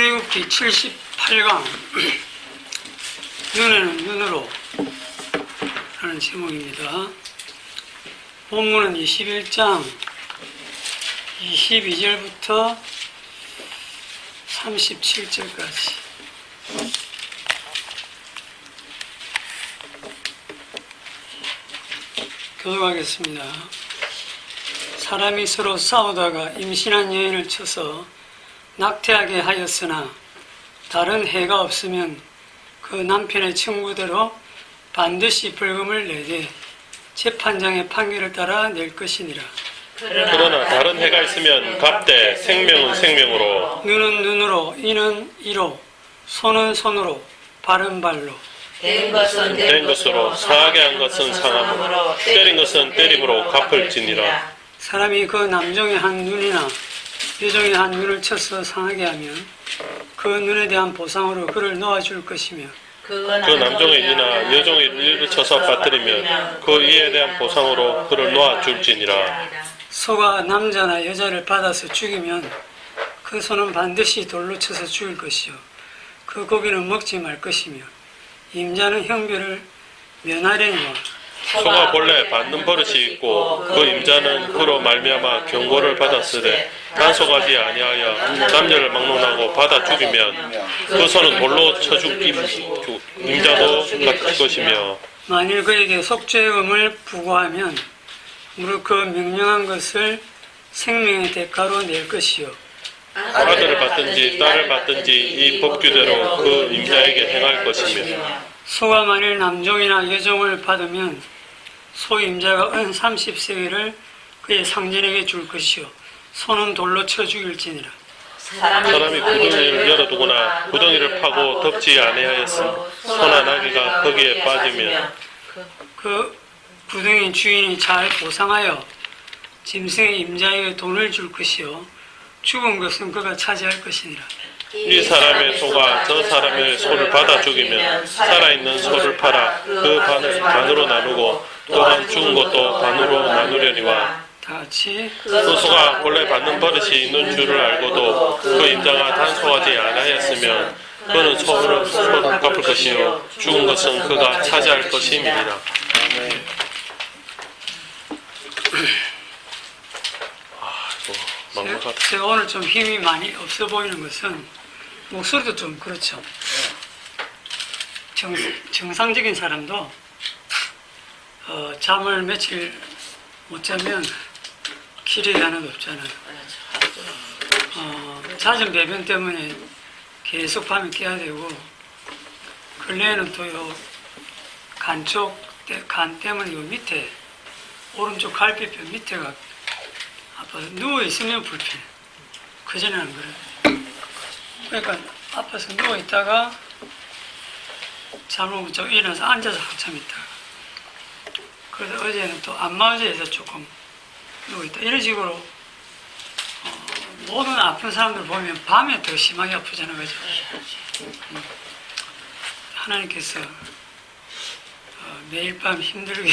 출애굽기 78강 눈에는 눈으로 라는 제목입니다. 본문은 21장 22절부터 37절까지 교독하겠습니다. 사람이 서로 싸우다가 임신한 여인을 쳐서 낙태하게 하였으나 다른 해가 없으면 그 남편의 청구대로 반드시 벌금을 내되 재판장의 판결을 따라 낼 것이니라. 그러나 다른 해가 있으면 갑대 생명은 생명으로 눈은 눈으로 이는 이로 손은 손으로 발은 발로 된 것은 된 것으로 상하게 한 것은 상함으로 때린 것은 때림으로 갚을지니라. 사람이 그 남종의 한 눈이나 여종의 한 눈을 쳐서 상하게 하면 그 눈에 대한 보상으로 그를 놓아줄 것이며 그 남종의 이나 여종의 이를 쳐서 빠뜨리면 그 이에 대한 보상으로 그를 놓아줄지니라. 소가 남자나 여자를 받아서 죽이면 그 소는 반드시 돌로 쳐서 죽일 것이요 그 고기는 먹지 말 것이며 임자는 형벌을 면하려니와 소가 본래 받는 버릇이 있고 그 임자는 그로 말미암아 경고를 받았으되 단속하지 아니하여 남녀를 막론하고 받아 죽이면 그 소는 돌로 쳐 죽임 임자도 같을 것이며 만일 그에게 속죄음을 부과하면 무릇 그 명령한 것을 생명의 대가로 낼 것이요 아들을 받든지 딸을 받든지 이 법규대로 그 임자에게 행할 것이며 소가 만일 남종이나 여종을 받으면 소 임자가 은 30세겔을 그의 상전에게 줄 것이요 소는 돌로 쳐 죽일지니라. 사람이 구덩이를 열어두거나 구덩이를 파고 덮지 아니하였으면 소나 나귀가 거기에 빠지면 그 구덩이 주인이 잘 보상하여 짐승의 임자에게 돈을 줄 것이요 죽은 것은 그가 차지할 것이니라. 이 사람의 소가 저 사람의 소를 받아 죽이면 살아있는 소를 팔아 그 반을 반으로 나누고 또한 죽은 것도 반으로 나누려니와 다 같이 그 소가 본래 받는 버릇이 있는 줄을 알고도 그 임자가 단속하지 아니하였으면 그는 소를 갚을 것이요 죽은 것은 그가 차지할 것임이니라. 제가 오늘 좀 힘이 많이 없어 보이는 것은 목소리도 좀 그렇죠. 정상적인 사람도 잠을 며칠 못 자면 기력이 하나도 없잖아요. 잦은 배변 때문에 계속 밤에 깨야 되고 근래에는 또요 간 때문에 요 밑에 오른쪽 갈비뼈 밑에가 아파서 누워있으면 불편해. 그전에는 안 그래. 그러니까 아파서 누워있다가 잠을 못 자고 일어나서 앉아서 한참 있다가 그래서 어제는 또 안마의자에서 조금 누워있다. 이런 식으로 모든 아픈 사람들 보면 밤에 더 심하게 아프잖아. 그죠? 하나님께서 매일 밤 힘들게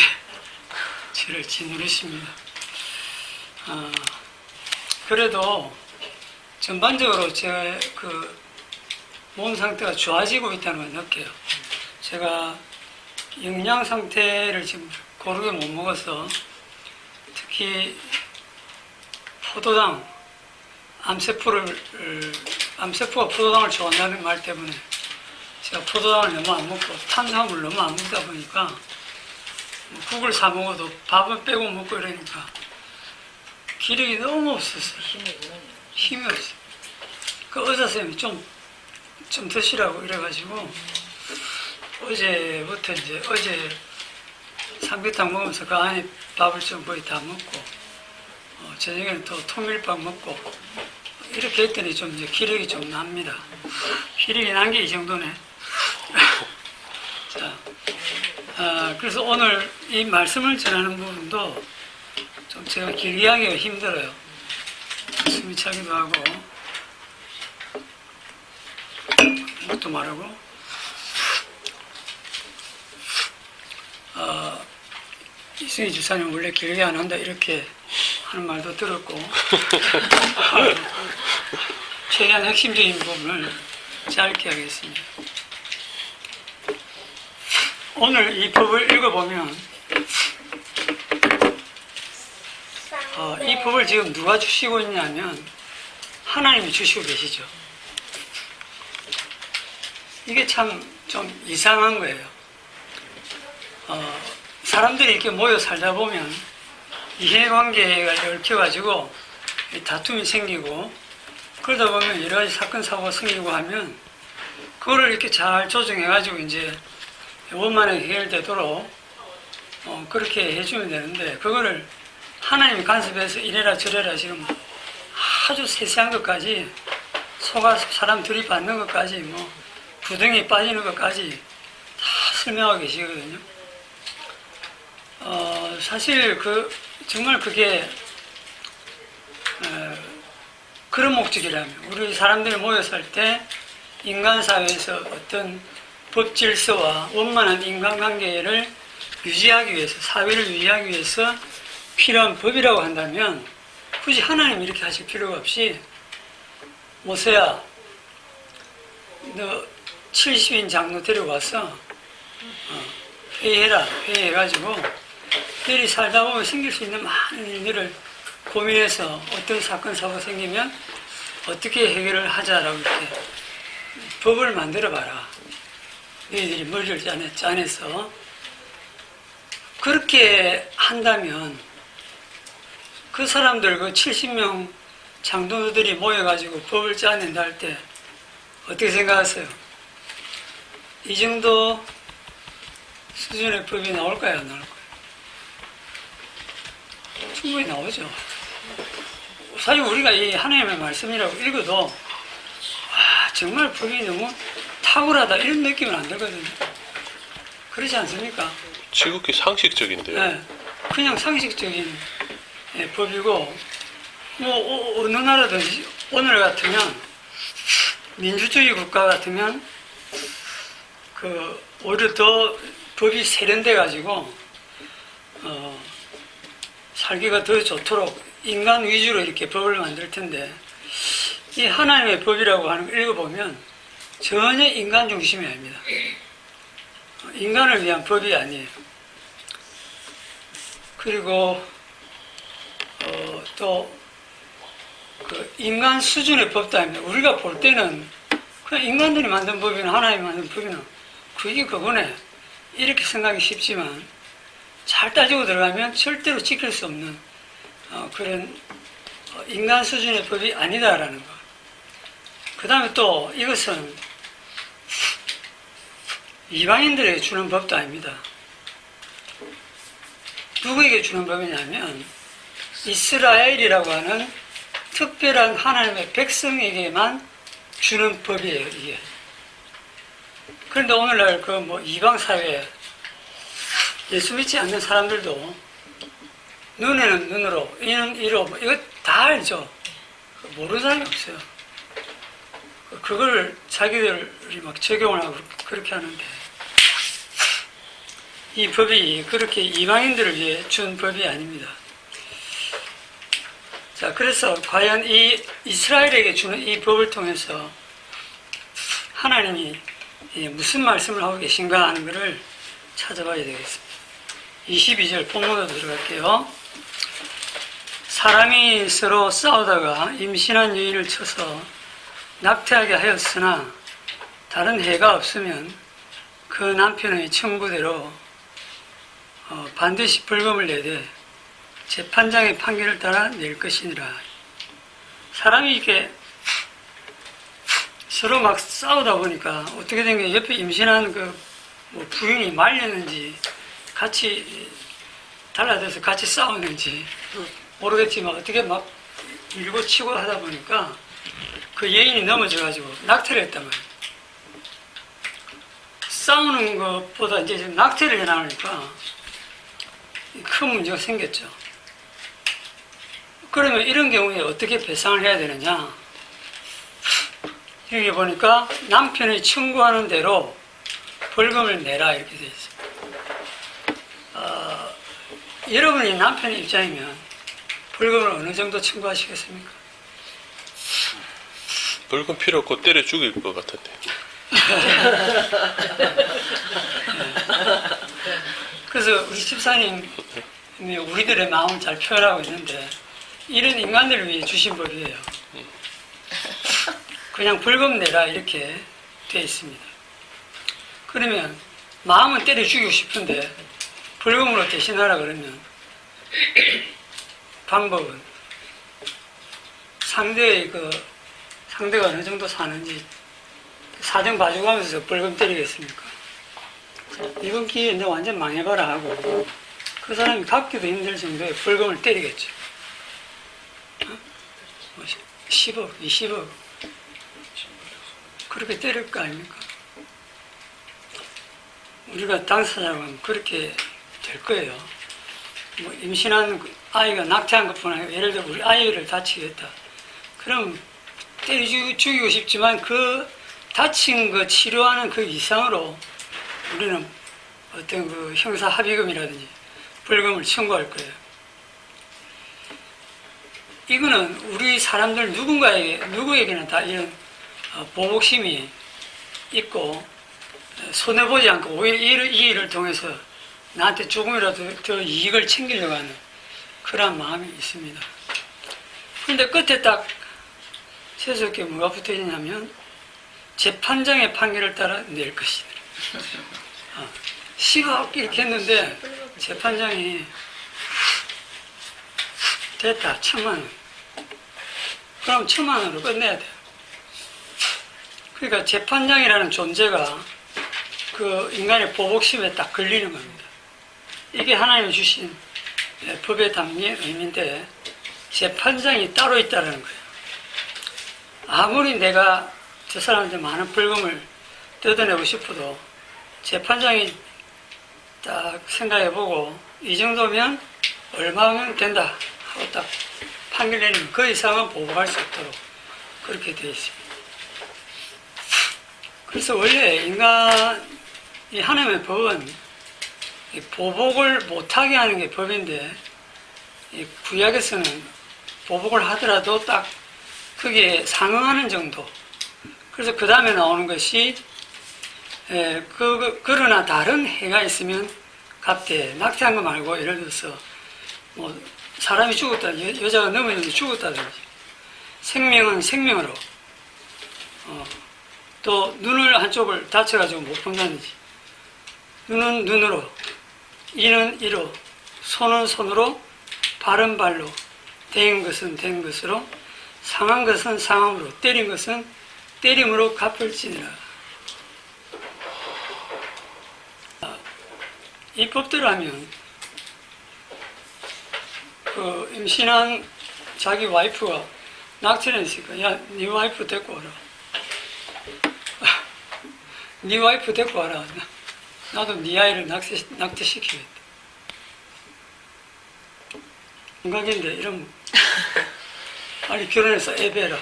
저를 짓누르십니다. 그래도 전반적으로 제 몸 상태가 좋아지고 있다는 걸 느껴요. 제가 영양 상태를 지금 고르게 못 먹어서 특히 포도당, 암세포가 포도당을 좋아한다는 말 때문에 제가 포도당을 너무 안 먹고 탄수화물을 너무 안 먹다 보니까 국을 사 먹어도 밥은 빼고 먹고 이러니까 기력이 너무 없었어요. 힘이 없어요. 그 의사선생님이 좀 드시라고 이래가지고 어제부터 이제 어제 삼계탕 먹으면서 그 안에 밥을 좀 거의 다 먹고 저녁에는 또 통밀밥 먹고 이렇게 했더니 좀 이제 기력이 좀 납니다. 기력이 난 게 이 정도네. 자, 그래서 오늘 이 말씀을 전하는 부분도 좀 제가 길게 하기가 힘들어요. 숨이 차기도 하고 이것도 말하고 이승희 주사님 원래 길게 안 한다 이렇게 하는 말도 들었고 최대한 핵심적인 부분을 짧게 하겠습니다. 오늘 이 법을 읽어보면 이 법을 지금 누가 주시고 있냐면 하나님이 주시고 계시죠. 이게 참 좀 이상한 거예요. 사람들이 이렇게 모여 살다 보면 이해관계가 얽혀가지고 다툼이 생기고 그러다 보면 여러 가지 사건 사고가 생기고 하면 그거를 이렇게 잘 조정해가지고 이제 원만하게 해결되도록 그렇게 해주면 되는데 그거를 하나님이 간섭해서 이래라 저래라 지금 아주 세세한 것까지 속아 사람 들이받는 것까지 뭐 구덩이에 빠지는 것까지 다 설명하고 계시거든요. 사실 정말 그게 그런 목적이라면 우리 사람들이 모여 살 때 인간 사회에서 어떤 법 질서와 원만한 인간관계를 유지하기 위해서 사회를 유지하기 위해서 필요한 법이라고 한다면 굳이 하나님 이렇게 하실 필요가 없이 모세야 너 70인 장로 데려와서 회의해라. 회의해가지고 너희 살다 보면 생길 수 있는 많은 일들을 고민해서 어떤 사건 사고가 생기면 어떻게 해결을 하자라고 이렇게 법을 만들어봐라. 너희들이 머리를 짜내서 그렇게 한다면 그 사람들 그 70명 장로들이 모여가지고 법을 짜낸다 할 때 어떻게 생각하세요? 이 정도 수준의 법이 나올까요? 안 나올까요? 충분히 나오죠. 사실 우리가 이 하나님의 말씀이라고 읽어도 정말 법이 너무 탁월하다 이런 느낌은 안 들거든요. 그렇지 않습니까? 지극히 상식적인데요. 네, 그냥 상식적인 법이고 뭐 어느 나라든지 오늘 같으면 민주주의 국가 같으면 오히려 더 법이 세련돼 가지고 살기가 더 좋도록 인간 위주로 이렇게 법을 만들 텐데 이 하나님의 법이라고 하는 걸 읽어보면 전혀 인간 중심이 아닙니다. 인간을 위한 법이 아니에요. 그리고 또 인간 수준의 법도 아닙니다. 우리가 볼 때는 그냥 인간들이 만든 법이나 하나님이 만든 법이나 그게 그거네 이렇게 생각이 쉽지만 잘 따지고 들어가면 절대로 지킬 수 없는 그런 인간 수준의 법이 아니다라는 거. 그 다음에 또 이것은 이방인들에게 주는 법도 아닙니다. 누구에게 주는 법이냐면 이스라엘이라고 하는 특별한 하나님의 백성에게만 주는 법이에요, 이게. 그런데 오늘날 이방 사회에 예수 믿지 않는 사람들도 눈에는 눈으로, 이는 이로, 이거 다 알죠. 모르는 사람이 없어요. 그걸 자기들이 막 적용을 하고 그렇게 하는데 이 법이 그렇게 이방인들을 위해 준 법이 아닙니다. 자, 그래서 과연 이 이스라엘에게 주는 이 법을 통해서 하나님이 무슨 말씀을 하고 계신가 하는 것을 찾아봐야 되겠습니다. 22절 본문으로 들어갈게요. 사람이 서로 싸우다가 임신한 여인을 쳐서 낙태하게 하였으나 다른 해가 없으면 그 남편의 청구대로 반드시 벌금을 내되 재판장의 판결을 따라 낼 것이니라. 사람이 이렇게 서로 막 싸우다 보니까 어떻게 된 게 옆에 임신한 부인이 말렸는지 같이 달라져서 같이 싸우는지 모르겠지만 어떻게 막 밀고 치고 하다 보니까 그 여인이 넘어져가지고 낙태를 했단 말이에요. 싸우는 것보다 이제 낙태를 해나오니까 큰 문제가 생겼죠. 그러면 이런 경우에 어떻게 배상을 해야 되느냐? 여기 보니까 남편이 청구하는 대로 벌금을 내라 이렇게 되어 있습니다. 여러분이 남편의 입장이면 벌금을 어느 정도 청구하시겠습니까? 벌금 필요 없고 때려 죽일 것 같은데. 그래서 우리 집사님이 우리들의 마음을 잘 표현하고 있는데 이런 인간들을 위해 주신 법이에요. 그냥 벌금 내라 이렇게 돼 있습니다. 그러면 마음은 때려 죽이고 싶은데 벌금으로 대신하라 그러면 방법은 상대가 어느 정도 사는지 사정 봐주가면서 벌금 때리겠습니까? 이번 기회에 너 완전 망해봐라 하고 그 사람이 갚기도 힘들 정도의 벌금을 때리겠죠. 10억, 20억 그렇게 때릴 거 아닙니까? 우리가 당사자는 그렇게 될 거예요. 뭐 임신한 아이가 낙태한 것뿐 아니라 예를 들어 우리 아이를 다치겠다. 그럼 때려 죽이고 싶지만 그 다친 거 치료하는 그 이상으로 우리는 어떤 그 형사 합의금이라든지 벌금을 청구할 거예요. 이거는 우리 사람들 누구에게나 다 이런 보복심이 있고 손해보지 않고 오히려 이 일을 통해서 나한테 조금이라도 더 이익을 챙기려고 하는 그런 마음이 있습니다. 그런데 끝에 딱 세속에 뭐가 붙어 있냐면 재판장의 판결을 따라 낼 것이다. 10억 이렇게 했는데 재판장이 됐다 1,000만 원. 그럼 1,000만 원으로 끝내야 돼요. 그러니까 재판장이라는 존재가 그 인간의 보복심에 딱 걸리는 겁니다. 이게 하나님이 주신 법에 담긴 의미인데 재판장이 따로 있다는 거예요. 아무리 내가 저 사람한테 많은 벌금을 뜯어내고 싶어도 재판장이 딱 생각해보고 이 정도면 얼마면 된다 하고 딱 판결 내리면 그 이상은 보복할 수 없도록 그렇게 되어 있습니다. 그래서 원래 이 하나님의 법은 이 보복을 못하게 하는 게 법인데 이 구약에서는 보복을 하더라도 딱 그게 상응하는 정도. 그래서 그 다음에 나오는 것이 그러나 다른 해가 있으면 갚되 낙태한 거 말고 예를 들어서 뭐 사람이 죽었다 여자가 넘어졌는데 죽었다든지 생명은 생명으로 또 눈을 한쪽을 다쳐가지고 못 본다든지 눈은 눈으로 이는 이로 손은 손으로 발은 발로 된 것은 된 것으로 상한 것은 상함으로 때린 것은 때림으로 갚을지니라. 이 법대로 하면 그 임신한 자기 와이프가 낙태를 했으니까 야, 네 와이프 데리고 와라. 네 와이프 데리고 와라. 나도 네 아이를 낙태시키겠다. 인간인데 이러면 빨리 결혼해서 애 배라.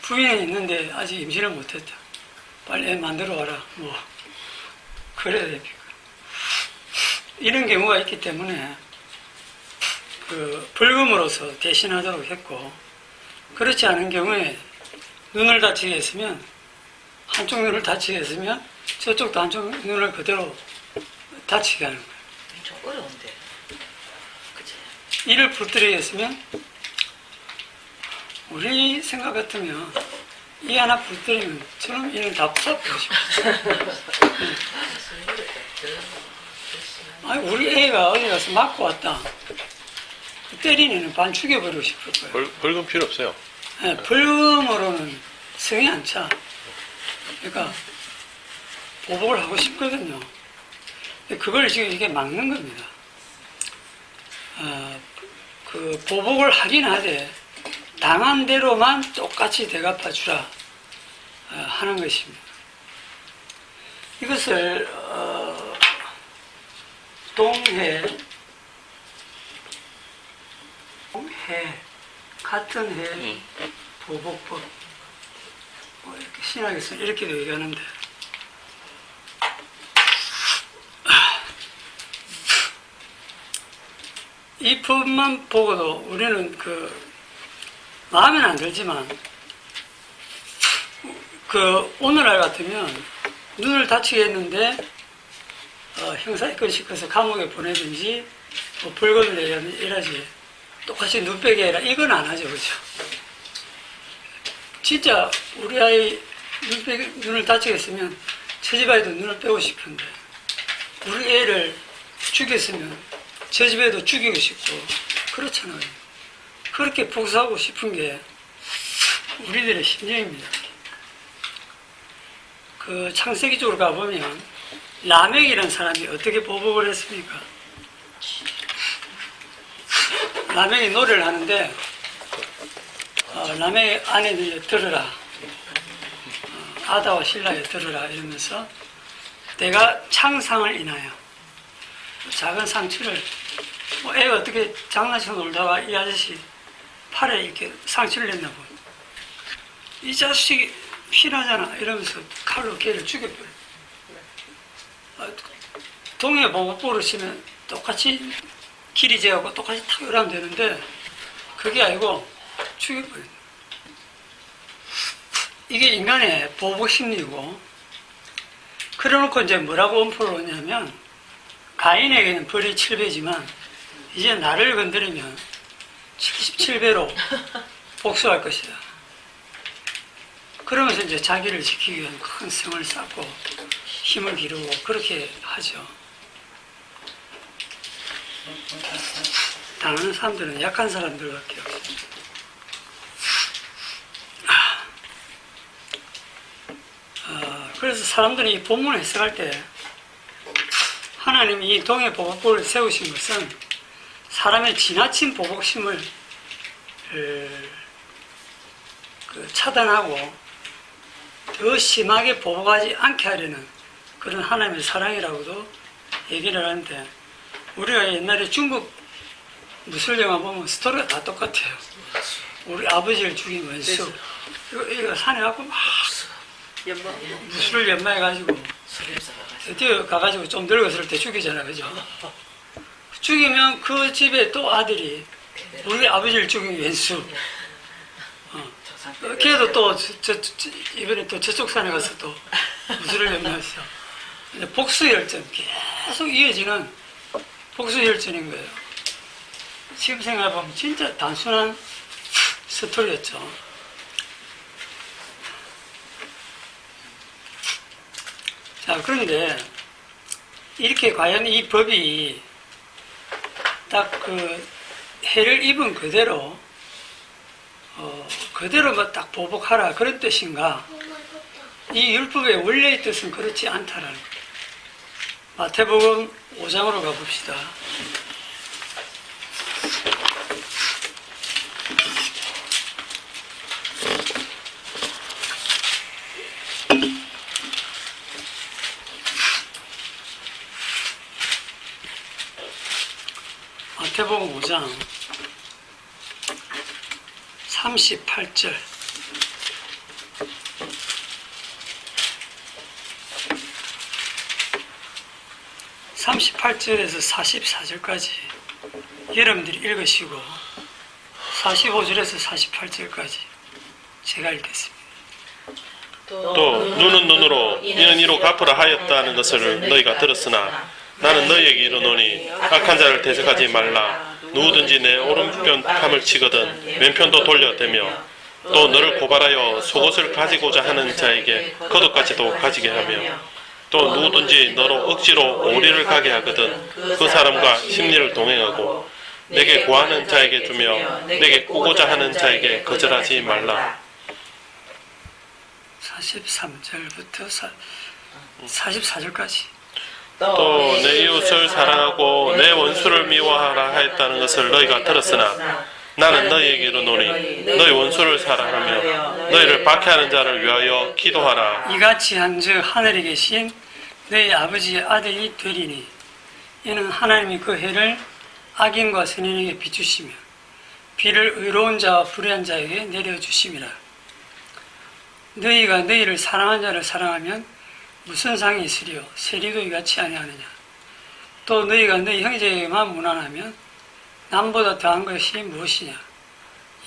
부인은 있는데 아직 임신을 못했다. 빨리 애 만들어 와라. 뭐 그래야 됩니까? 이런 경우가 있기 때문에 그 벌금으로서 대신하도록 했고 그렇지 않은 경우에 눈을 다치게 했으면 한쪽 눈을 다치게 했으면 저쪽도 한쪽 눈을 그대로 다치게 하는 거예요. 좀 어려운데. 그치? 이를 부풀리게 했으면 우리 생각 같으면 이 하나 부풀리면 저놈 이는 다 부숴버리고 싶어요. 아니 우리 애가 어디 가서 맞고 왔다. 때린 애는 반 죽여버리고 싶을 거예요. 벌금 필요 없어요. 네, 벌금으로는 성이 안 차. 그러니까 보복을 하고 싶거든요. 근데 그걸 지금 이게 막는 겁니다. 그 보복을 하긴 하되 당한 대로만 똑같이 대갚아 주라 하는 것입니다. 이것을 동해 같은 해 보복법 뭐 이렇게 신학에서 이렇게도 얘기하는데 이 법만 보고도 우리는 그 마음에는 안 들지만 그 오늘날 같으면 눈을 다치게 했는데 형사입건 시켜서 감옥에 보내든지 뭐 벌금을 내야 이러지 똑같이 눈 빼게 해라 이건 안 하죠. 그죠? 진짜 우리 아이 눈을 다치게 했으면 저 집아이도 눈을 빼고 싶은데 우리 애를 죽였으면 저 집에도 죽이고 싶고 그렇잖아요. 그렇게 복수하고 싶은 게 우리들의 심정입니다. 그 창세기 쪽으로 가보면 라멕이라는 사람이 어떻게 보복을 했습니까? 라멕이 노래를 하는데 라멕의 아내들여 들으라, 아다와 신라여 들으라 이러면서 내가 창상을 인하여 작은 상처를 애가 어떻게 장난치고 놀다가 이 아저씨 팔에 이렇게 상처를 냈나 보네. 이 자식이 피나잖아 이러면서 칼로 걔를 죽여버려. 동해 보복부를 치면 똑같이 길이 재갖고 똑같이 탁 열하면 되는데 그게 아니고 죽여버려. 이게 인간의 보복 심리고 그래놓고 이제 뭐라고 엄포를 하냐면 가인에게는 벌이 7배지만 이제 나를 건드리면 77배로 복수할 것이다. 그러면서 이제 자기를 지키기 위한 큰 성을 쌓고 힘을 기르고 그렇게 하죠. 당하는 사람들은 약한 사람들밖에 없습니다. 그래서 사람들이 이 본문을 해석할 때 하나님이 이 동해 보복부를 세우신 것은 사람의 지나친 보복심을 차단하고 더 심하게 보복하지 않게 하려는 그런 하나님의 사랑이라고도 얘기를 하는데 우리가 옛날에 중국 무술 영화 보면 스토리가 다 똑같아요. 우리 아버지를 죽인 원수 이거 산에 가고 막 무술을 연마해가지고 드디어 가가지고 좀 늙었을 때 죽이잖아. 그죠? 죽이면 그 집에 또 아들이 우리 아버지를 죽인 왼수 걔도 또 이번에 또 저쪽 산에 가서 또 무술을 연마했어. 복수 열전 계속 이어지는 복수 열전인 거예요. 지금 생각해보면 진짜 단순한 스토리였죠. 자, 그런데 이렇게 과연 이 법이 딱 그 해를 입은 그대로 그대로 뭐 딱 보복하라 그런 뜻인가? 이 율법의 원래의 뜻은 그렇지 않다라는 거예요. 마태복음 5장으로 가봅시다. 마태복음 5장 38절 38절에서 44절까지 여러분들이 읽으시고 45절에서 48절까지 제가 읽겠습니다. 또 눈은 눈으로 이는 이로 갚으라 하였다는 것을 너희가 들었으나 나는 너희에게 이르노니 악한 자를 대적하지 말라. 누구든지 내 오른편 팔을 치거든 왼편도 돌려대며 또 너를 고발하여 속옷을 가지고자 하는 자에게 겉옷까지도 가지게 하며 또 누구든지 너로 억지로 오리를 가게 하거든 그 사람과 심리를 동행하고 내게 구하는 자에게 주며 내게 꾸고자 하는 자에게 거절하지 말라. 43절부터 44절까지 또 내 이웃을 사랑하고 내 원수를 미워하라 하였다는 것을 너희가 들었으나 나는 너희에게 이르노니 너희 원수를 사랑하며 너희를 박해하는 자를 위하여 기도하라. 이같이 한즉 하늘에 계신 너희 아버지의 아들이 되리니 이는 하나님이 그 해를 악인과 선인에게 비추시며 비를 의로운 자와 불의한 자에게 내려주심이라. 너희가 너희를 사랑한 자를 사랑하면 무슨 상이 있으리요? 세리도 이같이 아니하느냐? 또 너희가 너희 형제에게만 무난하면 남보다 더한 것이 무엇이냐?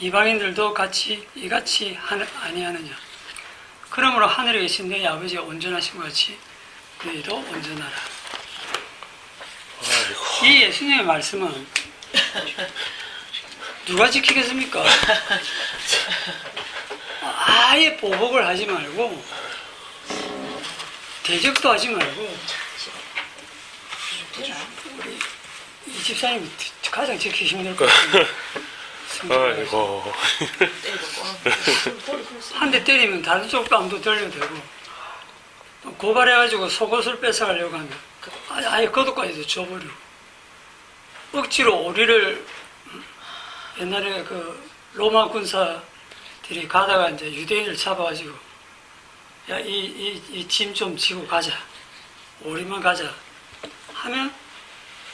이방인들도 같이 이같이 아니하느냐. 그러므로 하늘에 계신 너희 아버지가 온전하신 것 같이 너희도 온전하라. 아이고. 이 예수님의 말씀은 누가 지키겠습니까? 아예 보복을 하지 말고 대적도 하지 말고 우리 이 집사님이 가장 지키기 힘들 것 같아요. 아이고. 한 대 때리면 다른 쪽 뺨도 들려도 되고 또 고발해가지고 속옷을 뺏어가려고 하면 아예 겉옷까지도 줘버리고 억지로 오리를 옛날에 그 로마 군사들이 가다가 이제 유대인을 잡아가지고 야 이 짐 좀 지고 가자, 오리만 가자 하면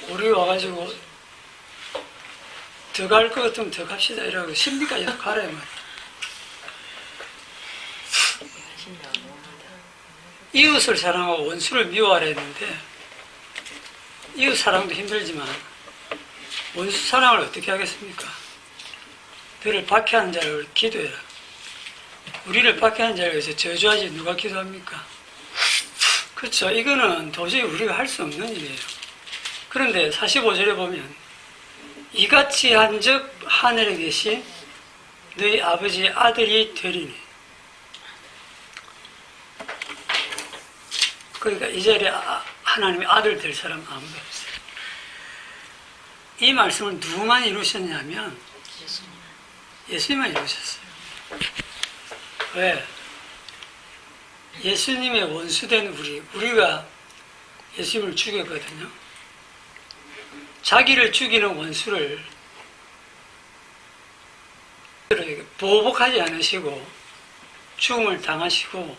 오리 와가지고 더 갈 것 같으면 더 갑시다 이러고 심리까지도 가라 이 말이야. 이웃을 사랑하고 원수를 미워하라 했는데 이웃 사랑도 힘들지만 원수 사랑을 어떻게 하겠습니까? 너를 박해하는 자를 기도해라. 우리를 박해하는 자를 위해서 저주하지 누가 기도합니까? 그렇죠. 이거는 도저히 우리가 할 수 없는 일이에요. 그런데 45절에 보면 이같이 한즉 하늘에 계신 너희 아버지의 아들이 되리니. 그러니까 이 자리에 하나님의 아들 될 사람 아무도 없어요. 이 말씀을 누구만 이루셨냐면 예수님만 이루셨어요. 왜? 예수님의 원수된 우리가 예수님을 죽였거든요. 자기를 죽이는 원수를 보복하지 않으시고 죽음을 당하시고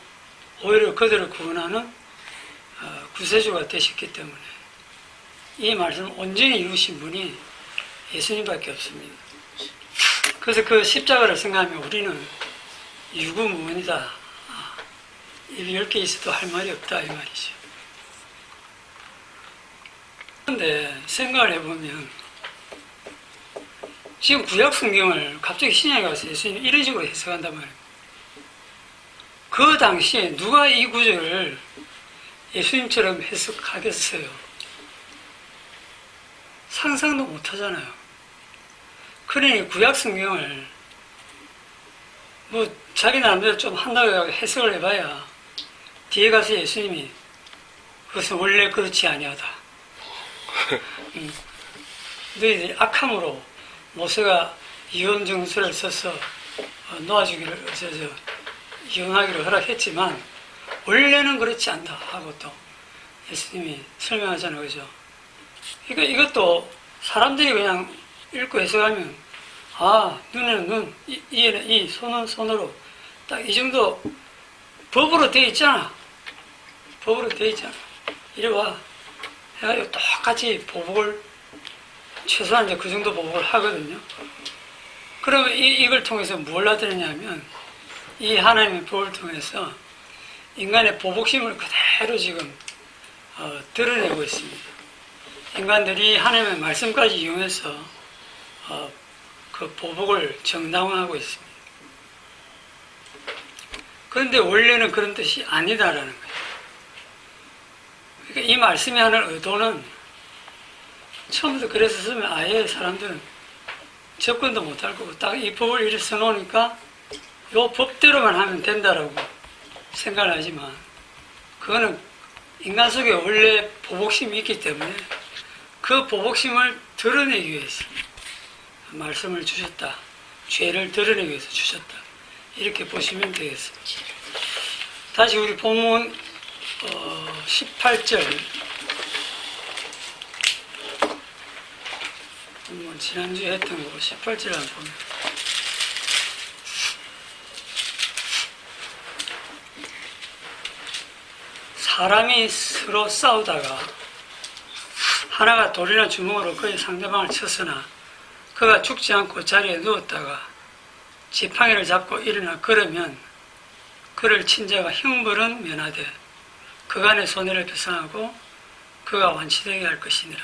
오히려 그들을 구원하는 구세주가 되셨기 때문에 이 말씀을 온전히 이루신 분이 예수님밖에 없습니다. 그래서 그 십자가를 생각하면 우리는 유구무원이다. 입이 10개 있어도 할 말이 없다 이 말이죠. 그런데 생각을 해보면 지금 구약 성경을 갑자기 신약에 가서 예수님이 이런 식으로 해석한단 말이에요. 그 당시에 누가 이 구절을 예수님처럼 해석하겠어요? 상상도 못하잖아요. 그러니 구약 성경을 뭐 자기 나름대로 좀 한다고 해석을 해봐야 뒤에 가서 예수님이 그것은 원래 그렇지 아니하다. 너희들이 악함으로 모세가 이혼 정서를 써서 놓아주기를 이혼하기를 허락했지만 원래는 그렇지 않다 하고 또 예수님이 설명하잖아요. 그죠? 그러니까 이것도 사람들이 그냥 읽고 해석하면 눈에는 눈, 이에는 이, 손은 손으로 딱 이 정도 법으로 되어 있잖아. 법으로 되어 있잖아. 이리 와. 해가지고 똑같이 보복을 최소한 이제 그 정도 보복을 하거든요. 그러면 이걸 통해서 뭘 나타내냐면 이 하나님의 법을 통해서 인간의 보복심을 그대로 지금 드러내고 있습니다. 인간들이 하나님의 말씀까지 이용해서 그 보복을 정당화하고 있습니다. 그런데 원래는 그런 뜻이 아니다라는 거예요. 그러니까 이 말씀이 하는 의도는 처음부터 그래서 쓰면 아예 사람들은 접근도 못할 거고 딱 이 법을 이렇게 써놓으니까 이 법대로만 하면 된다라고 생각을 하지만 그거는 인간 속에 원래 보복심이 있기 때문에 그 보복심을 드러내기 위해서 말씀을 주셨다. 죄를 드러내기 위해서 주셨다. 이렇게 보시면 되겠습니다. 다시 우리 본문 18절 지난주에 했던 거 18절 한번 보면 사람이 서로 싸우다가 하나가 돌이나 주먹으로 그의 상대방을 쳤으나 그가 죽지 않고 자리에 누웠다가 지팡이를 잡고 일어나 걸으면 그를 친 자가 형벌은 면하되 그간의 손해를 배상하고 그가 완치되게 할 것이니라.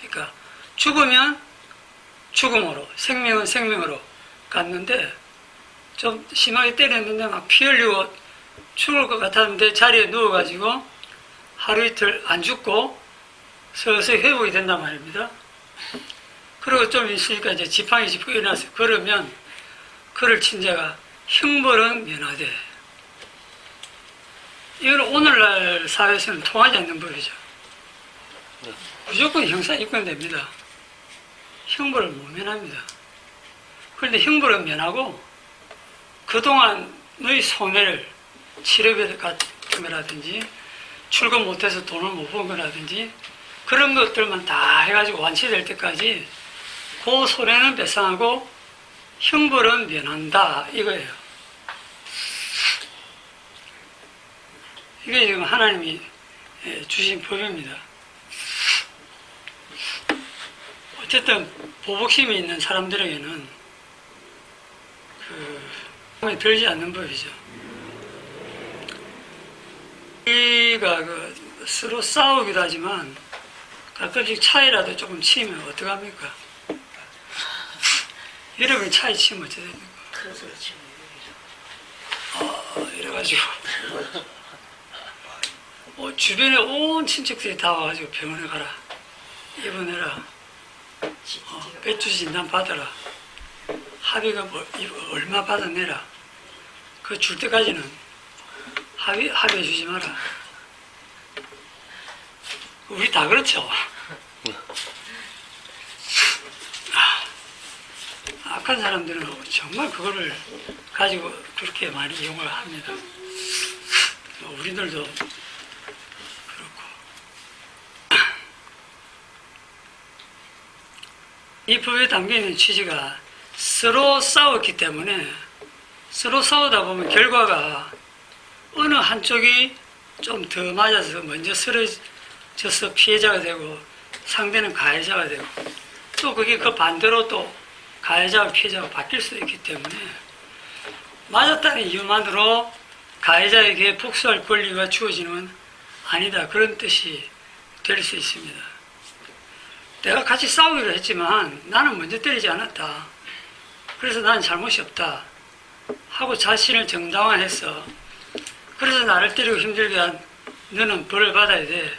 그러니까 죽으면 죽음으로, 생명은 생명으로 갔는데 좀 심하게 때렸는데 막 피 흘리고 죽을 것 같았는데 자리에 누워가지고 하루 이틀 안 죽고 서서히 회복이 된단 말입니다. 그리고 좀 있으니까 이제 지팡이 짚고 일어나서 그러면 그를 친 자가 형벌은 면하되. 이건 오늘날 사회에서는 통하지 않는 법이죠. 무조건 형사 입건됩니다. 형벌을 못 면합니다. 그런데 형벌은 면하고 그동안 너희 손해를 치료비 같은 거라든지 출근 못해서 돈을 못 번 거라든지 그런 것들만 다 해가지고 완치될 때까지 그 손해는 배상하고 형벌은 면한다 이거예요. 이게 지금 하나님이 주신 법입니다. 어쨌든 보복심이 있는 사람들에게는 마음에 들지 않는 법이죠. 우리가 서로 싸우기도 하지만 가끔씩 차이라도 조금 치면 어떡합니까? 여러분이 차이 치면 어떻게 됩니까? 그래서 그렇지. 이래가지고 주변에 온 친척들이 다 와가지고 병원에 가라, 입원해라, 배추 진단 받아라, 합의가 얼마 받아내라. 그 줄 때까지는 합의해 주지 마라. 우리 다 그렇죠. 악한 사람들은 정말 그거를 가지고 그렇게 많이 이용을 합니다. 우리들도 그렇고. 이 법에 담겨있는 취지가 서로 싸웠기 때문에 서로 싸우다 보면 결과가 어느 한쪽이 좀 더 맞아서 먼저 쓰러져서 피해자가 되고 상대는 가해자가 되고 또 그게 그 반대로 또 가해자와 피해자가 바뀔 수도 있기 때문에 맞았다는 이유만으로 가해자에게 복수할 권리가 주어지는 건 아니다. 그런 뜻이 될 수 있습니다. 내가 같이 싸우기로 했지만 나는 먼저 때리지 않았다. 그래서 나는 잘못이 없다. 하고 자신을 정당화해서 그래서 나를 때리고 힘들게 한 너는 벌을 받아야 돼.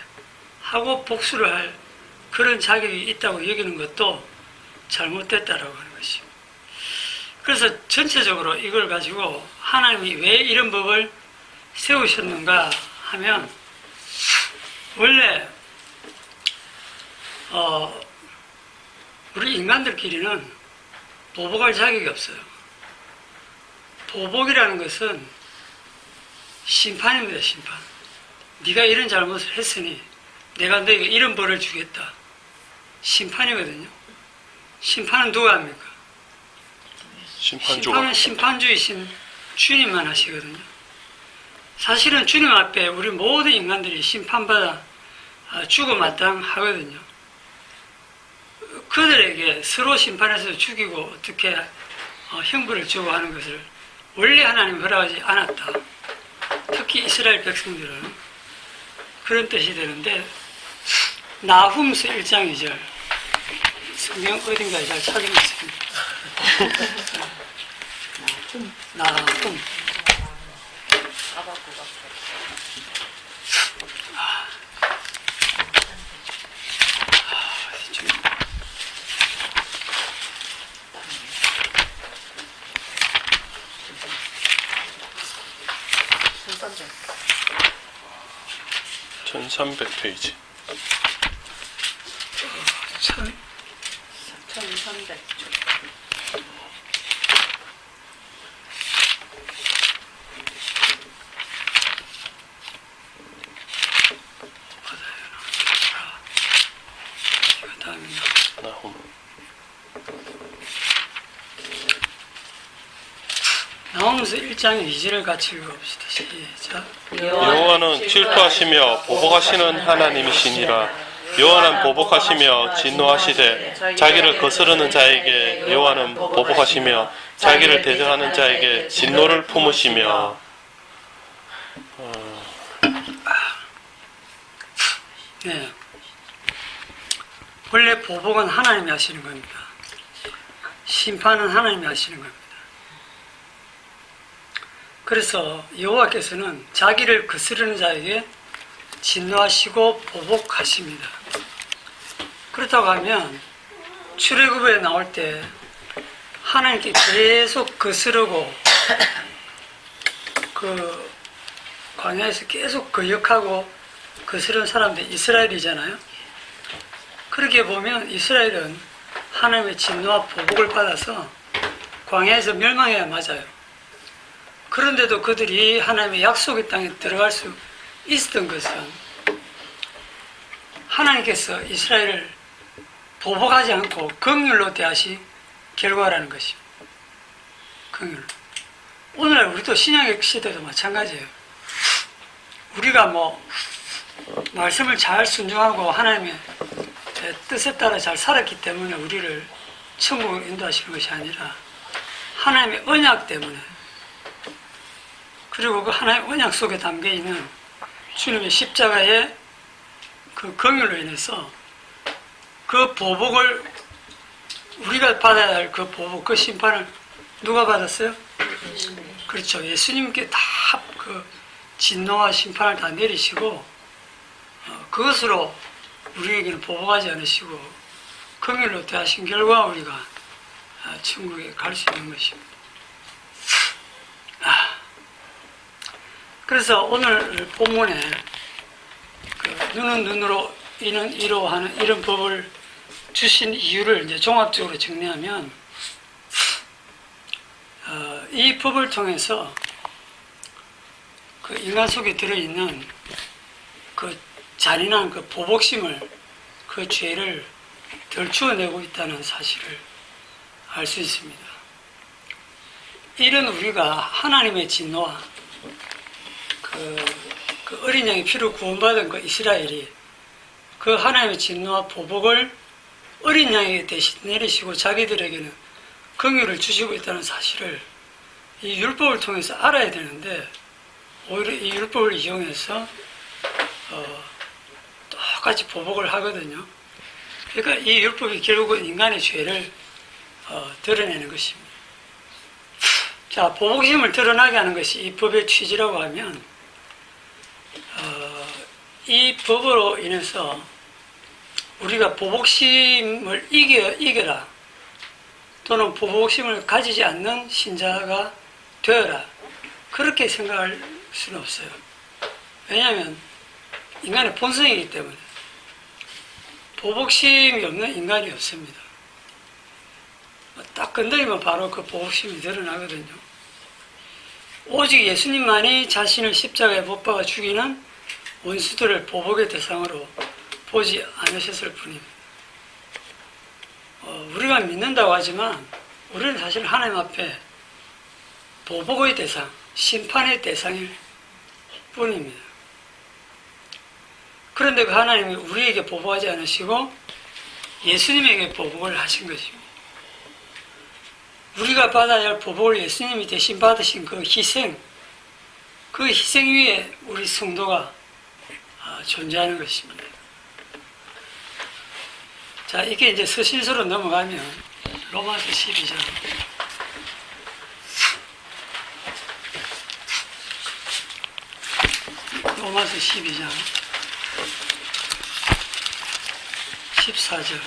하고 복수를 할 그런 자격이 있다고 여기는 것도 잘못됐다라고 하는 것이죠. 그래서 전체적으로 이걸 가지고 하나님이 왜 이런 법을 세우셨는가 하면 원래 우리 인간들끼리는 보복할 자격이 없어요. 보복이라는 것은 심판입니다. 심판. 네가 이런 잘못을 했으니 내가 너에게 이런 벌을 주겠다. 심판이거든요. 심판은 누가 합니까? 심판은 심판주이신 주님만 하시거든요. 사실은 주님 앞에 우리 모든 인간들이 심판받아 죽어 마땅하거든요. 그들에게 서로 심판해서 죽이고 어떻게 형벌을 주고 하는 것을 원래 하나님 허락하지 않았다. 특히 이스라엘 백성들은 그런 뜻이 되는데 나훔서 1장 2절 성경 어딘가에 잘 찾긴 있습니다. 나훔 선선전 1300페이지. 1300. 나훔. 나훔서 1장 2절을 같이 읽어봅시다. 시작. 여호와는 질투하시며 보복하시는 하나님이시니라. 여호와는 보복하시며 진노하시되 자기를 거스르는 자에게 여호와는 보복하시며 자기를 대적하는 자에게 진노를 품으시며. 네. 원래 보복은 하나님이 하시는 겁니다. 심판은 하나님이 하시는 겁니다. 그래서 여호와께서는 자기를 거스르는 자에게 진노하시고 보복하십니다. 그렇다고 하면 출애굽에 나올 때 하나님께 계속 거스르고 그 광야에서 계속 거역하고 거스르는 사람들이 이스라엘이잖아요. 그렇게 보면 이스라엘은 하나님의 진노와 보복을 받아서 광야에서 멸망해야 맞아요. 그런데도 그들이 하나님의 약속의 땅에 들어갈 수 있었던 것은 하나님께서 이스라엘을 보복하지 않고 긍휼로 대하신 결과라는 것입니다. 긍휼로. 오늘날 우리도 신약의 시대도 마찬가지예요. 우리가 뭐 말씀을 잘 순종하고 하나님의 뜻에 따라 잘 살았기 때문에 우리를 천국으로 인도하시는 것이 아니라 하나님의 언약 때문에, 그리고 그 하나님의 언약 속에 담겨있는 주님의 십자가의 그 긍휼로 인해서 그 보복을, 우리가 받아야 할 그 보복, 그 심판을 누가 받았어요? 그렇죠. 예수님께 다 그 진노와 심판을 다 내리시고 그것으로 우리에게는 보복하지 않으시고 긍휼로 대하신 결과 우리가 천국에 갈 수 있는 것입니다. 그래서 오늘 본문에 그 눈은 눈으로 이는 이로 하는 이런 법을 주신 이유를 이제 종합적으로 정리하면 이 법을 통해서 그 인간 속에 들어있는 그 잔인한 그 보복심을, 그 죄를 덜추어내고 있다는 사실을 알 수 있습니다. 이런 우리가 하나님의 진노와 그 어린 양의 피로 구원받은 그 이스라엘이 그 하나님의 진노와 보복을 어린 양에게 대신 내리시고 자기들에게는 긍휼을 주시고 있다는 사실을 이 율법을 통해서 알아야 되는데, 오히려 이 율법을 이용해서 똑같이 보복을 하거든요. 그러니까 이 율법이 결국은 인간의 죄를 드러내는 것입니다. 자, 보복심을 드러나게 하는 것이 이 법의 취지라고 하면 이 법으로 인해서 우리가 보복심을 이겨라, 또는 보복심을 가지지 않는 신자가 되어라, 그렇게 생각할 수는 없어요. 왜냐하면 인간의 본성이기 때문에 보복심이 없는 인간이 없습니다. 딱 건드리면 바로 그 보복심이 드러나거든요. 오직 예수님만이 자신을 십자가에 못 박아 죽이는 원수들을 보복의 대상으로 보지 않으셨을 뿐입니다. 우리가 믿는다고 하지만 우리는 사실 하나님 앞에 보복의 대상, 심판의 대상일 뿐입니다. 그런데 그 하나님이 우리에게 보복하지 않으시고 예수님에게 보복을 하신 것입니다. 우리가 받아야 할 보복을 예수님이 대신 받으신 그 희생, 그 희생 위에 우리 성도가 존재하는 것입니다. 자, 이게 이제 서신서로 넘어가면 로마서 12장. 로마서 12장 14절.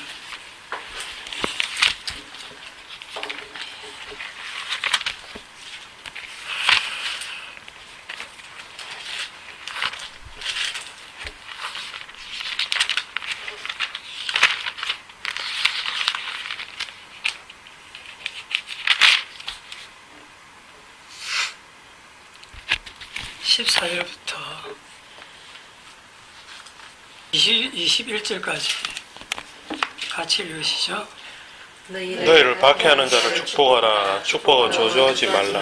(14절부터) 21절까지 같이 읽으시죠. 너희를 박해하는 자를 축복하라. 축복을 저주하지 말라.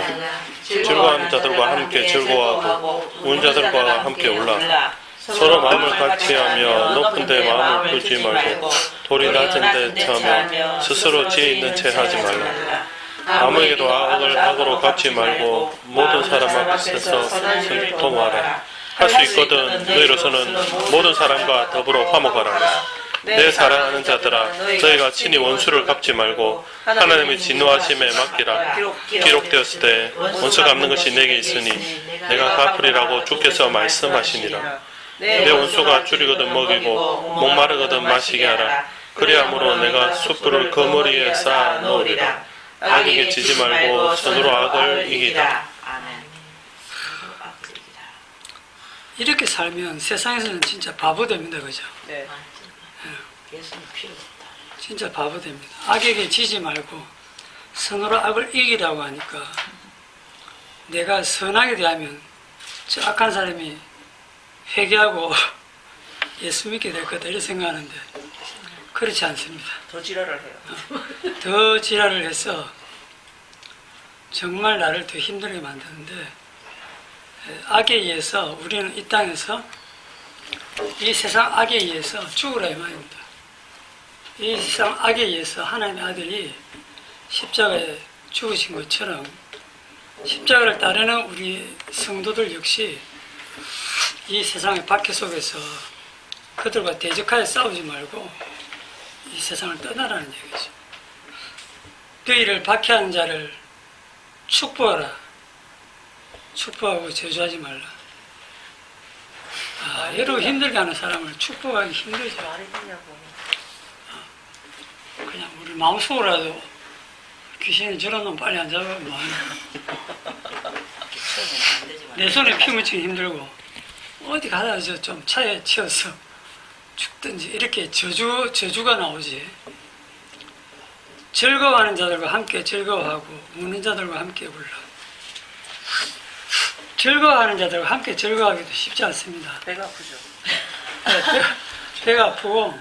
즐거워하는 자들과 함께 즐거워하고 우는 자들과 함께 울라. 서로 마음을 같이 하며 높은 데 마음을 두지 말고 돌이 낮은 데 처하며 스스로 지혜 있는 채 하지 말라. 아무에게도 악을 악으로 갚지 말고 모든 사람 앞에서 선을 도모하라. 할 수 있거든 너희로서는 모든 사람과 더불어 화목하라. 내 사랑하는 자들아 너희가 친히 원수를 갚지 말고 하나님의 진노하심에 맡기라. 기록되었을 때 원수 갚는 것이 내게 있으니 내가 갚으리라고 주께서 말씀하시니라. 내 원수가 줄이거든 먹이고 목마르거든 마시게 하라. 그리함으로 내가 숯불을 그 머리에 쌓아 놓으리라. 악에게 지지 말고 선으로 악을 이기라. 아멘. 이렇게 살면 세상에서는 진짜 바보 됩니다. 그죠? 네. 예수님 필요 없다. 진짜 바보 됩니다. 악에게 지지 말고 선으로 악을 이기라고 하니까 내가 선하게 대하면 저 악한 사람이 회개하고 예수 믿게 될 거다 이렇게 생각하는데 그렇지 않습니다. 더 지랄을 해요. 더 지랄을 해서 정말 나를 더 힘들게 만드는데 악에 의해서 우리는 이 땅에서 이 세상 악에 의해서 죽으라 이 말입니다. 이 세상 악에 의해서 하나님의 아들이 십자가에 죽으신 것처럼 십자가를 따르는 우리 성도들 역시 이 세상의 박해 속에서 그들과 대적하여 싸우지 말고 이 세상을 떠나라는 얘기죠. 너희를 박해하는 자를 축복하라. 축복하고 저주하지 말라. 여러분 힘들게 하는 사람을 축복하기 힘들죠. 말이 되냐고. 그냥 우리 마음속으로라도 귀신이 저런 놈 빨리 안 잡으면 뭐하냐. 내 손에 피 묻히기 힘들고 어디 가다 좀 차에 치여서 죽든지 이렇게 저주가 나오지. 즐거워하는 자들과 함께 즐거워하고 우는 자들과 함께 울라. 즐거워하는 자들과 함께 즐거워하기도 쉽지 않습니다. 배가 아프죠. 배가 아프고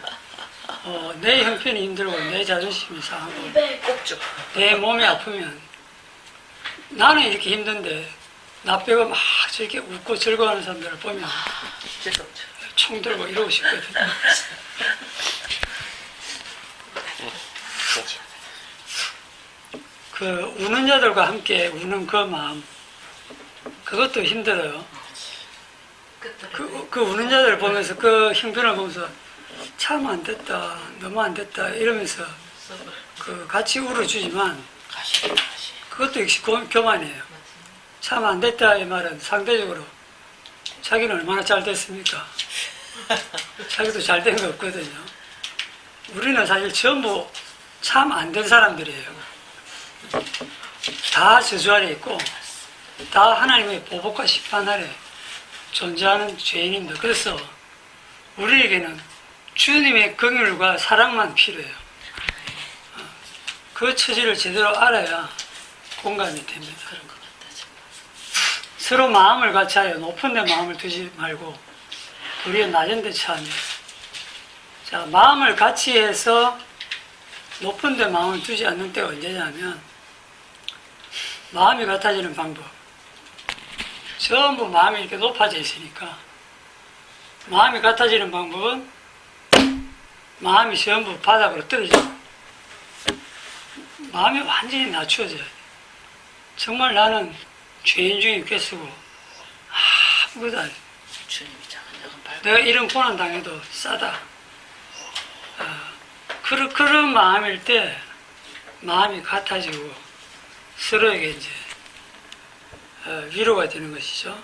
내 형편이 힘들고 내 자존심이 상하고 꼭죠. 내 몸이 아프면 나는 이렇게 힘든데 나 빼고 막 저렇게 웃고 즐거워하는 사람들을 보면 죄송합니다. 총 들고 이러고 싶거든. 그 우는 자들과 함께 우는 그 마음 그것도 힘들어요. 그 우는 자들을 보면서 그 형편을 보면서 참 안 됐다 너무 안 됐다 이러면서 그 같이 울어주지만 그것도 역시 교만이에요. 참 안 됐다 이 말은 상대적으로 자기는 얼마나 잘 됐습니까? 자기도 잘 된 거 없거든요. 우리는 사실 전부 참 안 된 사람들이에요. 다 저주 아래 있고 다 하나님의 보복과 심판 아래 존재하는 죄인입니다. 그래서 우리에게는 주님의 긍휼과 사랑만 필요해요. 그 처지를 제대로 알아야 공감이 됩니다. 서로 마음을 같이 하여 높은 데 마음을 두지 말고 우리의 낮은 데 처하며. 자, 마음을 같이 해서 높은 데 마음을 두지 않는 때가 언제냐면 마음이 같아지는 방법. 전부 마음이 이렇게 높아져 있으니까 마음이 같아지는 방법은 마음이 전부 바닥으로 떨어져. 마음이 완전히 낮추어져야 돼. 정말 나는 죄인 중에 꿰쓰고 아무것도 아니야. 주님이 작은 발. 내가 이런 고난 당해도 싸다. 그런 마음일 때 마음이 같아지고 서로에게 이제 위로가 되는 것이죠.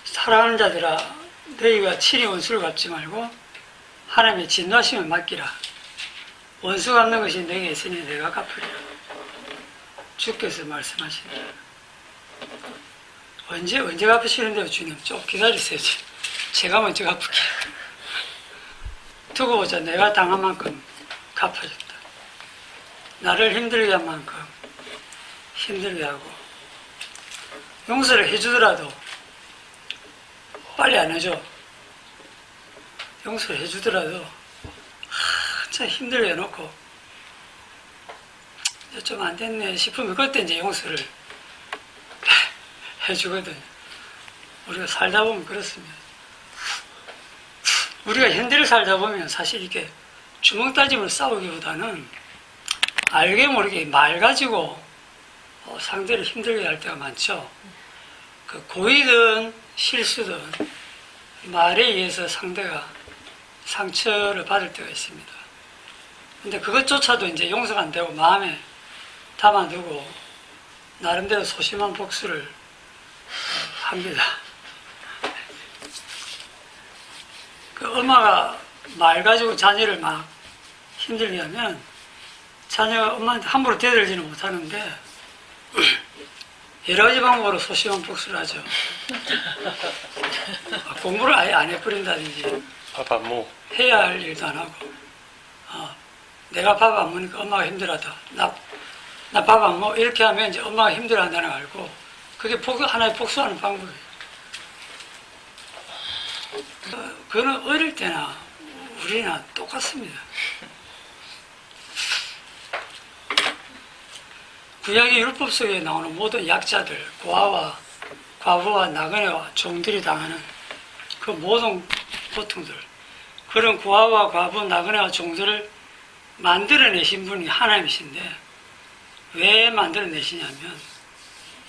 사랑하는 자들아 너희가 친히 원수를 갚지 말고 하나님의 진노하심을 맡기라. 원수 갚는 것이 내게 있으니 내가 갚으리라. 주께서 말씀하시니라. 언제 갚으시는데요 주님? 좀 기다리세요. 제가 먼저 갚을게요. 두고 보자. 내가 당한 만큼 갚아줬다. 나를 힘들게 한 만큼 힘들게 하고 용서를 해주더라도 빨리 안 해줘. 용서를 해주더라도 한참 힘들게 해놓고 좀 안 됐네 싶으면 그때 이제 용서를 해주거든. 우리가 살다 보면 그렇습니다. 우리가 현대를 살다 보면 사실 이렇게 주먹 다짐을 싸우기보다는 알게 모르게 말 가지고 상대를 힘들게 할 때가 많죠. 그 고의든 실수든 말에 의해서 상대가 상처를 받을 때가 있습니다. 근데 그것조차도 이제 용서가 안 되고 마음에 담아두고 나름대로 소심한 복수를 합니다. 그 엄마가 말 가지고 자녀를 막 힘들게 하면 자녀가 엄마한테 함부로 대들지는 못하는데 여러 가지 방법으로 소심한 복수를 하죠. 공부를 아예 안 해버린다든지 밥 안 먹어. 해야 할 일도 안 하고 내가 밥 안 먹으니까 엄마가 힘들하다. 나 밥 안 먹어. 이렇게 하면 이제 엄마가 힘들어한다는 걸 알고 그게 하나의 복수하는 방법이에요. 그거는 어릴 때나 우리나 똑같습니다. 구약의 율법 속에 나오는 모든 약자들, 과부와 나그네와 종들이 당하는 그 모든 고통들, 그런 고아와 과부, 나그네와 종들을 만들어내신 분이 하나님이신데 왜 만들어내시냐면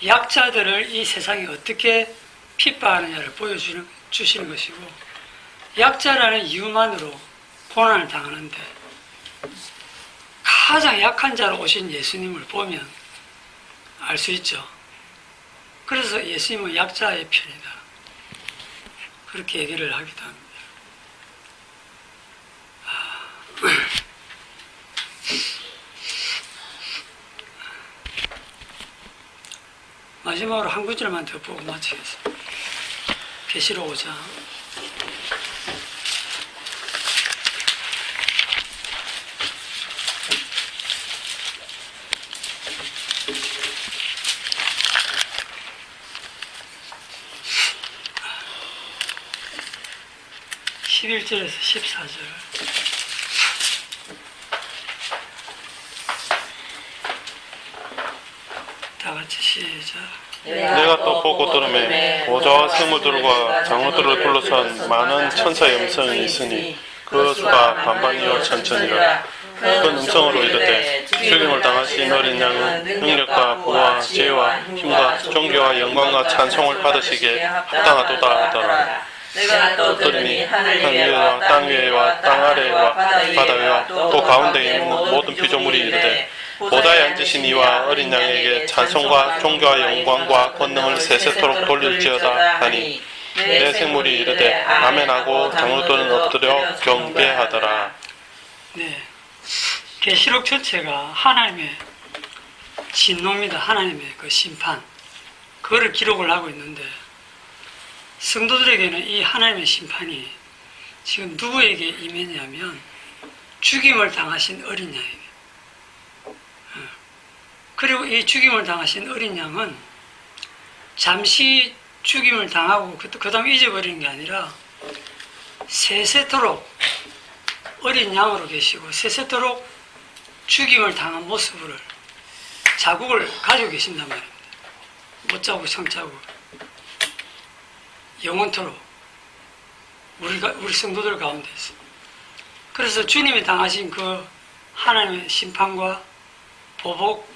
약자들을 이 세상에 어떻게 핍박하느냐를 보여주시는 것이고 약자라는 이유만으로 고난을 당하는데 가장 약한 자로 오신 예수님을 보면 알 수 있죠. 그래서 예수님은 약자의 편이다. 그렇게 얘기를 하기도 합니다. 마지막으로 한 구절만 더 보고 마치겠습니다. 계시록 5장 11절에서 14절. 다 같이 시작. 내가 또 보고 들음에 보좌와 생물들과 장로들을 둘러싼 많은 천사의 음성이 있으니 그 수가 반반이요 천천이라. 큰 음성으로 이르되 죽임을 당하신 어린 양은 능력과 부와 지혜와 힘과 존귀와 영광과 찬송을 받으시기에 합당하도다 하더라. 내가 또 들으니 하늘 위에와 땅 위에와 땅 아래와 바다 위와 또 가운데에 있는 모든 피조물이 이르되 보좌에 앉으신 이와 어린 양에게 찬송과 존귀와 영광과 권능을 세세토록 돌릴지어다 하니 내 생물이 이르되 아멘하고 장로들은 엎드려 경배하더라. 네, 계시록 전체가 하나님의 진노입니다. 하나님의 그 심판, 그거를 기록을 하고 있는데 성도들에게는 이 하나님의 심판이 지금 누구에게 임했냐면 죽임을 당하신 어린 양에게. 그리고 이 죽임을 당하신 어린 양은 잠시 죽임을 당하고 그 다음 잊어버리는 게 아니라 세세토록 어린 양으로 계시고 세세토록 죽임을 당한 모습을 자국을 가지고 계신단 말입니다. 못자국 성자국 영원토록 우리 성도들 가운데서. 그래서 주님이 당하신 그 하나님의 심판과 보복,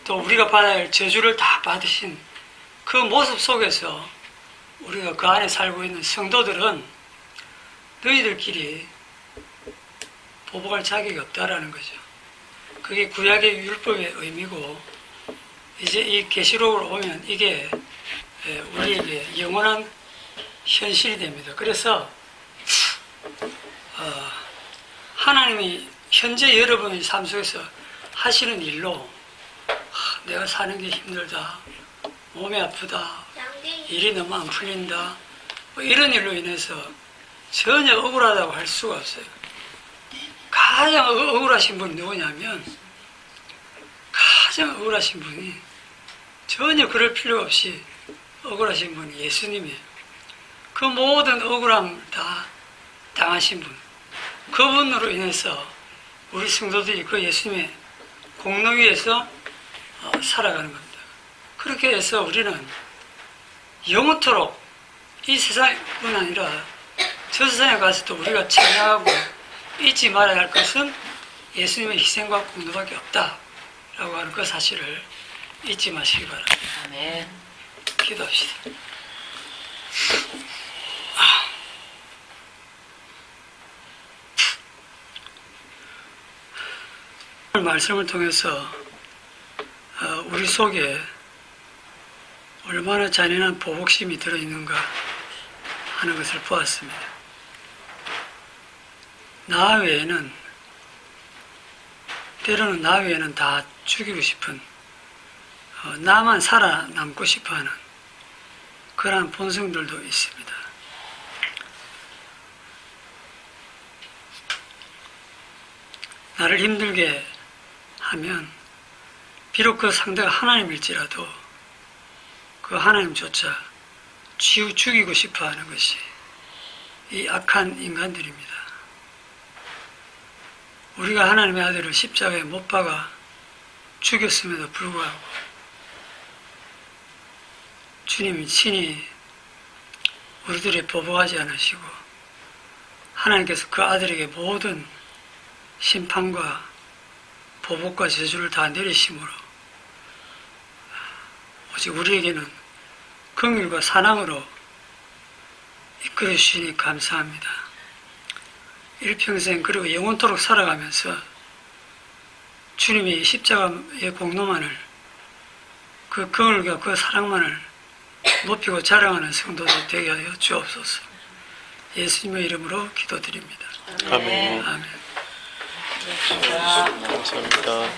또 우리가 받아야 할 저주를 다 받으신 그 모습 속에서 우리가 그 안에 살고 있는 성도들은 너희들끼리 보복할 자격이 없다라는 거죠. 그게 구약의 율법의 의미고 이제 이 계시록으로 오면 이게 우리에게 영원한 현실이 됩니다. 그래서 하나님이 현재 여러분의 삶 속에서 하시는 일로 내가 사는 게 힘들다, 몸이 아프다, 일이 너무 안 풀린다, 뭐 이런 일로 인해서 전혀 억울하다고 할 수가 없어요. 가장 억울하신 분이 누구냐면 가장 억울하신 분이 전혀 그럴 필요 없이 억울하신 분이 예수님이에요. 그 모든 억울함을 다 당하신 분, 그분으로 인해서 우리 성도들이 그 예수님의 공로 위에서 살아가는 겁니다. 그렇게 해서 우리는 영원토록 이 세상뿐 아니라 저 세상에 가서도 우리가 찬양하고 잊지 말아야 할 것은 예수님의 희생과 공로밖에 없다라고 하는 그 사실을 잊지 마시기 바랍니다. 아멘. 기도합시다. 말씀을 통해서 우리 속에 얼마나 잔인한 보복심이 들어있는가 하는 것을 보았습니다. 나 외에는, 때로는 나 외에는 다 죽이고 싶은, 나만 살아남고 싶어하는 그러한 본성들도 있습니다. 나를 힘들게 하면 비록 그 상대가 하나님일지라도 그 하나님조차 죽이고 싶어하는 것이 이 악한 인간들입니다. 우리가 하나님의 아들을 십자가에 못 박아 죽였음에도 불구하고 주님이 친히 우리들의 보복하지 않으시고 하나님께서 그 아들에게 모든 심판과 보복과 저주를 다 내리심으로 오직 우리에게는 긍휼과 사랑으로 이끌어 주시니 감사합니다. 일평생 그리고 영원토록 살아가면서 주님의 십자가의 공로만을, 그 긍휼과 그 사랑만을 높이고 자랑하는 성도들 되게 하여 주옵소서. 예수님의 이름으로 기도드립니다. 아멘. 아멘. 감사합니다.